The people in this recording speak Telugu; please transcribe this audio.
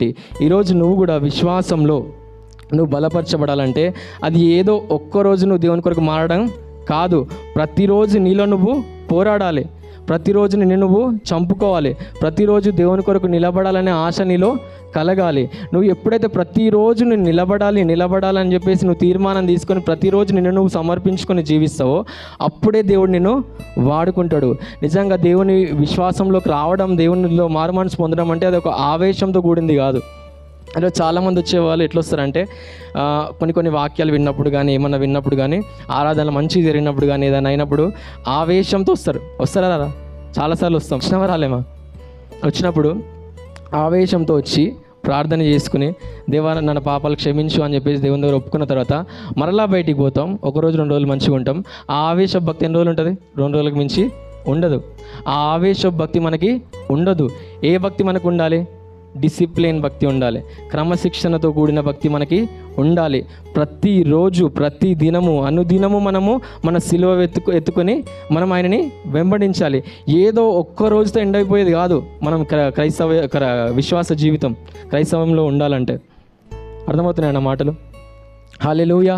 బట్టి ఈరోజు నువ్వు కూడా విశ్వాసంలో నువ్వు బలపరచబడాలంటే అది ఏదో ఒక్కరోజు నువ్వు దేవుని కొరకు మారడం కాదు. ప్రతిరోజు నీలో నువ్వు పోరాడాలి, ప్రతిరోజు నిన్ను నువ్వు చంపుకోవాలి, ప్రతిరోజు దేవుని కొరకు నిలబడాలనే ఆశ నీలో కలగాలి. నువ్వు ఎప్పుడైతే ప్రతిరోజు నువ్వు నిలబడాలని చెప్పేసి నువ్వు తీర్మానం తీసుకొని ప్రతిరోజు నిన్ను నువ్వు సమర్పించుకొని జీవిస్తావో అప్పుడే దేవుడు నిన్ను వాడుకుంటాడు. నిజంగా దేవుని విశ్వాసంలోకి రావడం, దేవునిలో మారుమనసు పొందడం అంటే అది ఒక ఆవేశంతో కూడింది కాదు. అంటే చాలామంది వచ్చేవాళ్ళు ఎట్లా వస్తారంటే కొన్ని వాక్యాలు విన్నప్పుడు కానీ ఏమన్నా విన్నప్పుడు కానీ ఆరాధన మంచిగా జరిగినప్పుడు కానీ ఏదైనా అయినప్పుడు ఆవేశంతో వస్తారా? చాలాసార్లు వచ్చినవా రాలేమా? వచ్చినప్పుడు ఆవేశంతో వచ్చి ప్రార్థన చేసుకుని దేవా నన్ను పాపాలు క్షమించు అని చెప్పేసి దేవుని దగ్గర ఒప్పుకున్న తర్వాత మరలా బయటికి పోతాం. ఒక రోజు 2 రోజులు మంచిగా ఉంటాం. ఆ ఆవేశ భక్తి ఎన్ని రోజులు ఉంటుంది? 2 రోజులకు మించి ఉండదు. ఆ ఆవేశ భక్తి మనకి ఉండదు. ఏ భక్తి మనకు ఉండాలి? డిసిప్లిన్ భక్తి ఉండాలి, క్రమశిక్షణతో కూడిన భక్తి మనకి ఉండాలి. ప్రతిరోజు అనుదినము మనము మన సిలువ ఎత్తుకొని మనం ఆయనని వెంబడించాలి. ఏదో ఒక్క రోజుతో ఎండ్ అయిపోయేది కాదు మనం విశ్వాస జీవితం క్రైస్తవంలో ఉండాలంటే. అర్థమవుతున్నాయి నా మాటలు? హల్లెలూయా.